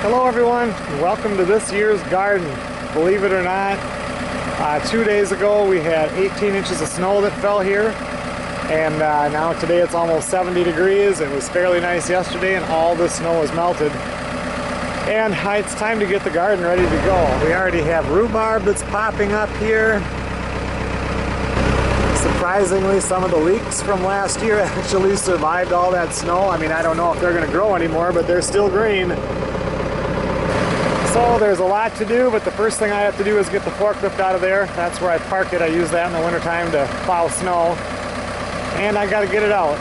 Hello everyone, and welcome to this year's garden. Believe it or not, 2 days ago we had 18 inches of snow that fell here, and now today it's almost 70 degrees. It was fairly nice yesterday and all the snow is melted. And it's time to get the garden ready to go. We already have rhubarb that's popping up here. Surprisingly, some of the leeks from last year actually survived all that snow. I mean, I don't know if they're going to grow anymore, but they're still green. So there's a lot to do, but the first thing I have to do is get the forklift out of there. That's where I park it. I use that in the wintertime to plow snow. And I got to get it out.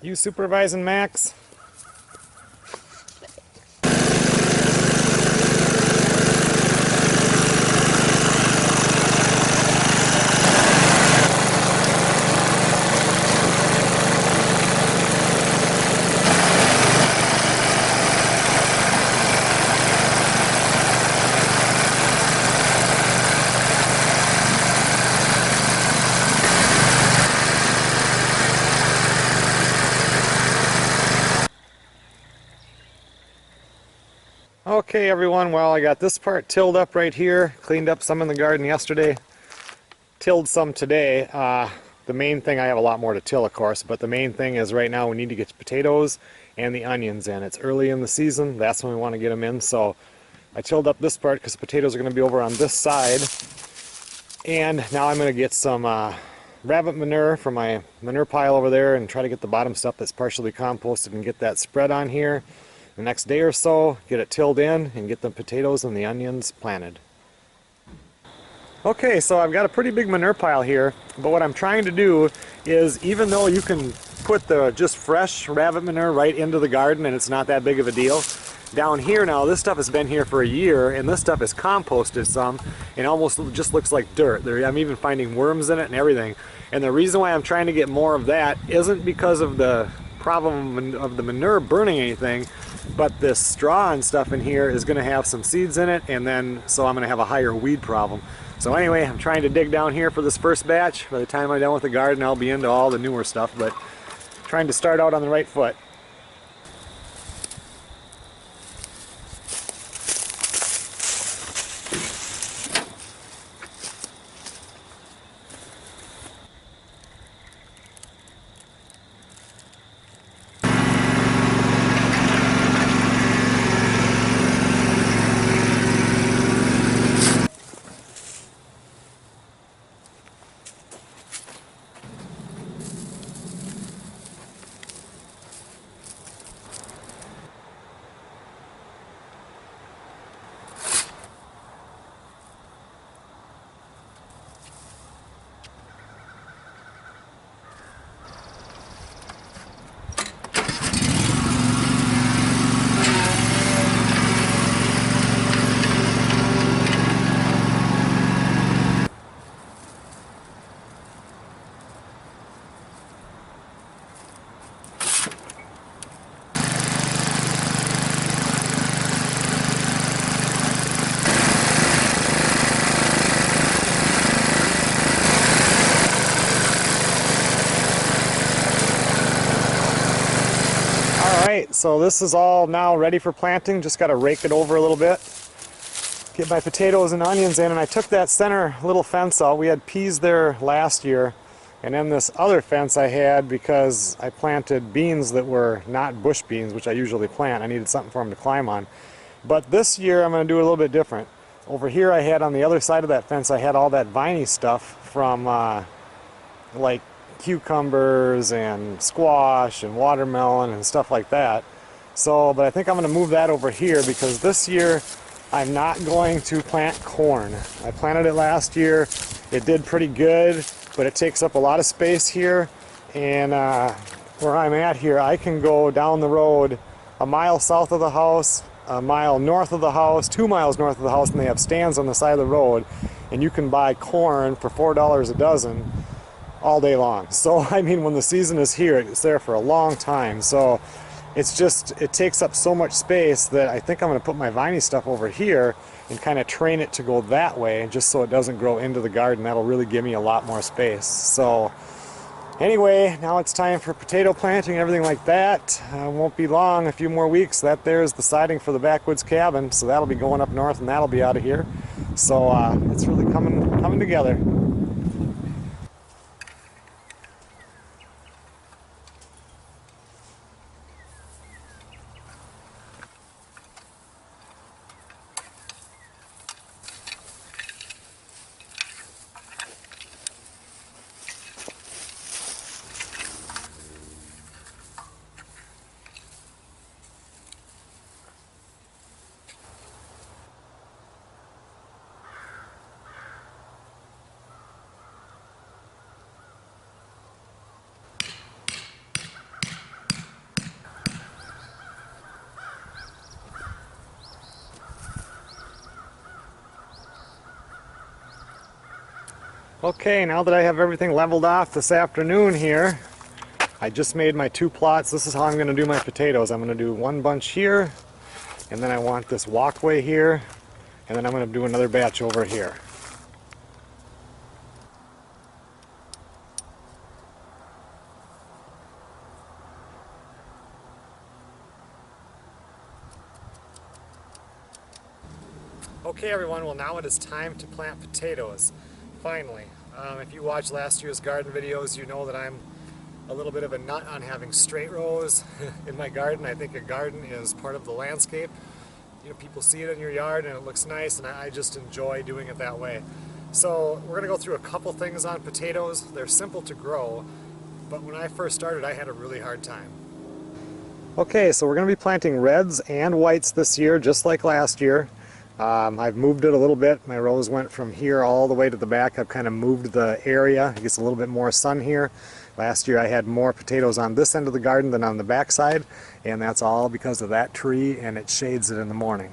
You supervising Max? Okay everyone, well I got this part tilled up right here, cleaned up some in the garden yesterday, tilled some today. The main thing, I have a lot more to till of course, but the main thing is right now we need to get the potatoes and the onions in. It's early in the season, that's when we want to get them in, so I tilled up this part because the potatoes are going to be over on this side. And now I'm going to get some rabbit manure from my manure pile over there and try to get the bottom stuff that's partially composted and get that spread on here. The next day or so, get it tilled in and get the potatoes and the onions planted. Okay, so I've got a pretty big manure pile here, but what I'm trying to do is, even though you can put the just fresh rabbit manure right into the garden and it's not that big of a deal, down here now this stuff has been here for a year and this stuff is composted some and almost just looks like dirt. I'm even finding worms in it and everything. And the reason why I'm trying to get more of that isn't because of the problem of the manure burning anything, but this straw and stuff in here is going to have some seeds in it, and then so I'm going to have a higher weed problem. So anyway, I'm trying to dig down here for this first batch. By the time I'm done with the garden, I'll be into all the newer stuff, but trying to start out on the right foot. Alright, so this is all now ready for planting. Just got to rake it over a little bit. Get my potatoes and onions in, and I took that center little fence out. We had peas there last year, and then this other fence I had because I planted beans that were not bush beans, which I usually plant. I needed something for them to climb on. But this year I'm going to do a little bit different. Over here I had on the other side of that fence, I had all that viney stuff from like cucumbers and squash and watermelon and stuff like that. So, but I think I'm going to move that over here because this year I'm not going to plant corn. I planted it last year. It did pretty good, but it takes up a lot of space here. And where I'm at here, I can go down the road a mile south of the house, a mile north of the house, 2 miles north of the house, and they have stands on the side of the road, and you can buy corn for $4 a dozen all day long. So I mean, when the season is here, it's there for a long time. So it's just, it takes up so much space that I think I'm going to put my viney stuff over here and kind of train it to go that way, just so it doesn't grow into the garden. That'll really give me a lot more space. So anyway, now it's time for potato planting and everything like that. Won't be long, a few more weeks. That there's the siding for the backwoods cabin, so that'll be going up north and that'll be out of here. So it's really coming together. Okay, now that I have everything leveled off this afternoon here, I just made my 2 plots. This is how I'm going to do my potatoes. I'm going to do one bunch here, and then I want this walkway here, and then I'm going to do another batch over here. Okay everyone, well now it is time to plant potatoes. Finally. If you watched last year's garden videos, you know that I'm a little bit of a nut on having straight rows in my garden. I think a garden is part of the landscape. You know, people see it in your yard and it looks nice, and I just enjoy doing it that way. So we're going to go through a couple things on potatoes. They're simple to grow, but when I first started I had a really hard time. Okay, so we're going to be planting reds and whites this year, just like last year. I've moved it a little bit. My rows went from here all the way to the back. I've kind of moved the area. It gets a little bit more sun here. Last year I had more potatoes on this end of the garden than on the back side, and that's all because of that tree, and it shades it in the morning.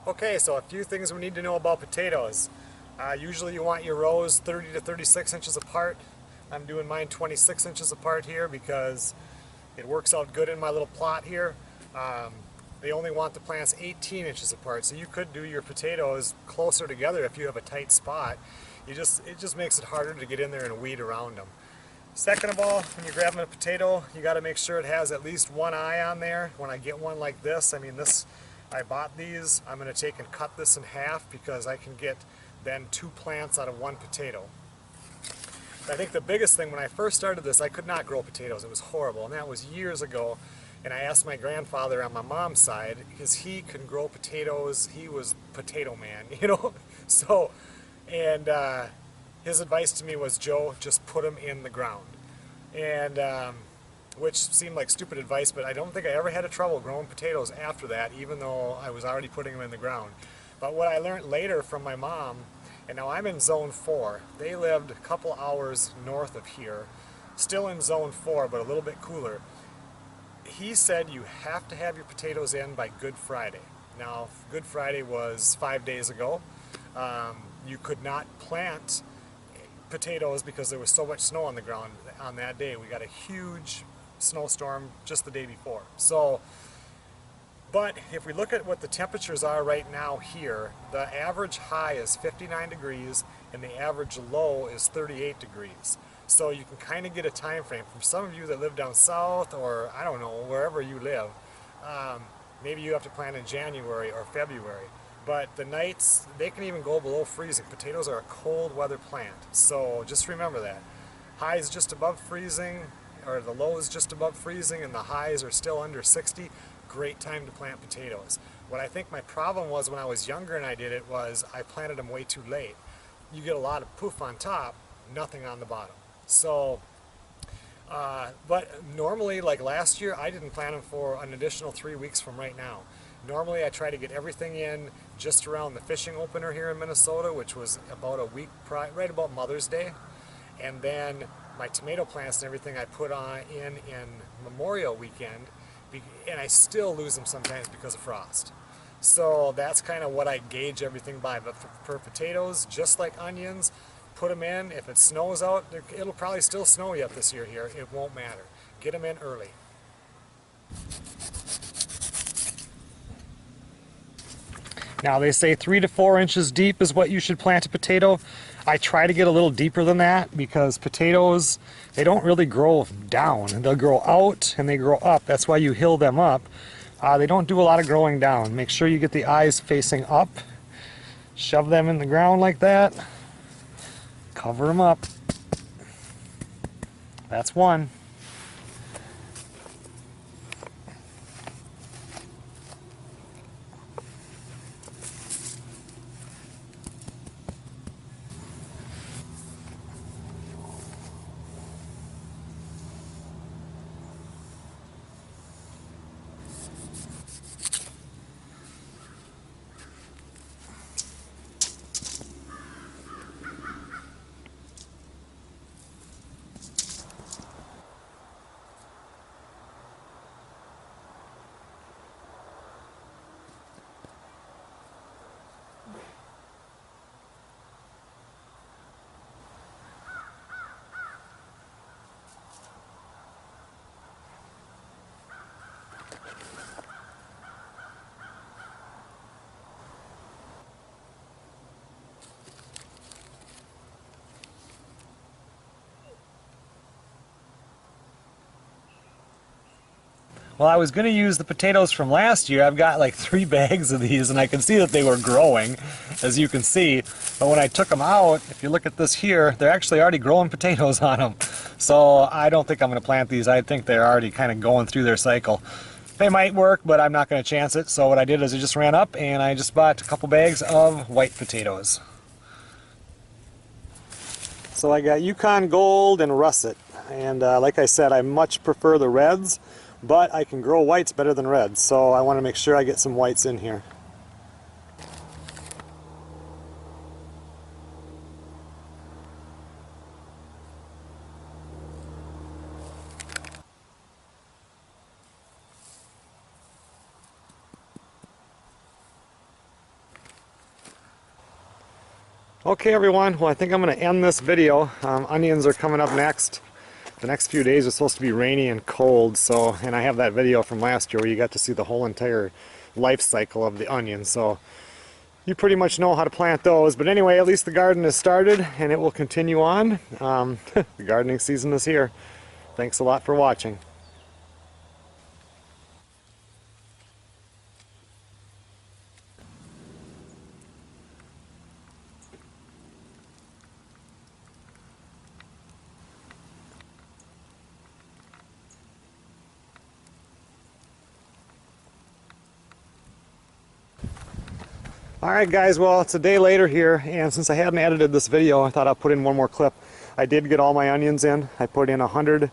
Okay, so a few things we need to know about potatoes. Usually you want your rows 30 to 36 inches apart. I'm doing mine 26 inches apart here because it works out good in my little plot here. They only want the plants 18 inches apart, so you could do your potatoes closer together if you have a tight spot. It just makes it harder to get in there and weed around them. Second of all, when you're grabbing a potato, you got to make sure it has at least one eye on there. When I get one like this, I mean I bought these, I'm going to take and cut this in half because I can get then 2 plants out of 1 potato. I think the biggest thing, when I first started this, I could not grow potatoes. It was horrible, and that was years ago. And I asked my grandfather on my mom's side, because he can grow potatoes. He was potato man, you know. So, and his advice to me was, Joe, just put them in the ground. And which seemed like stupid advice, but I don't think I ever had a trouble growing potatoes after that, even though I was already putting them in the ground. But what I learned later from my mom, and now I'm in zone 4. They lived a couple hours north of here, still in zone 4, but a little bit cooler. He said you have to have your potatoes in by Good Friday. Now, Good Friday was 5 days ago. You could not plant potatoes because there was so much snow on the ground on that day. We got a huge snowstorm just the day before. So, but if we look at what the temperatures are right now here, the average high is 59 degrees and the average low is 38 degrees. So you can kind of get a time frame. From some of you that live down south, or I don't know, wherever you live, maybe you have to plant in January or February. But the nights, they can even go below freezing. Potatoes are a cold weather plant, so just remember that. Highs just above freezing, or the lows just above freezing, and the highs are still under 60. Great time to plant potatoes. What I think my problem was when I was younger and I did it was I planted them way too late. You get a lot of poof on top, nothing on the bottom. So, but normally, like last year, I didn't plant them for an additional 3 weeks from right now. Normally I try to get everything in just around the fishing opener here in Minnesota, which was about a week prior, right about Mother's Day. And then my tomato plants and everything I put on in Memorial weekend, and I still lose them sometimes because of frost. So that's kind of what I gauge everything by. But for potatoes, just like onions, put them in. If it snows out, it'll probably still snow yet this year here. It won't matter. Get them in early. Now they say 3 to 4 inches deep is what you should plant a potato. I try to get a little deeper than that because potatoes, they don't really grow down. They'll grow out and they grow up. That's why you hill them up. They don't do a lot of growing down. Make sure you get the eyes facing up. Shove them in the ground like that. Cover them up. That's one. Well, I was going to use the potatoes from last year. I've got like 3 bags of these, and I can see that they were growing, as you can see. But when I took them out, if you look at this here, they're actually already growing potatoes on them. So I don't think I'm going to plant these. I think they're already kind of going through their cycle. They might work, but I'm not going to chance it. So what I did is I just ran up and I just bought a couple bags of white potatoes. So I got Yukon Gold and Russet. And like I said, I much prefer the reds. But I can grow whites better than reds, so I want to make sure I get some whites in here. Okay everyone, well I think I'm going to end this video. Onions are coming up next. The next few days are supposed to be rainy and cold, so, and I have that video from last year where you got to see the whole entire life cycle of the onion, so you pretty much know how to plant those. But anyway, at least the garden has started and it will continue on. The gardening season is here. Thanks a lot for watching. Alright guys, well it's a day later here, and since I hadn't edited this video, I thought I'd put in one more clip. I did get all my onions in. I put in 100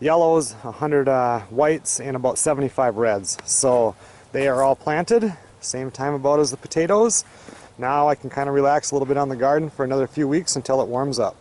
yellows, 100 whites, and about 75 reds. So they are all planted, same time about as the potatoes. Now I can kind of relax a little bit on the garden for another few weeks until it warms up.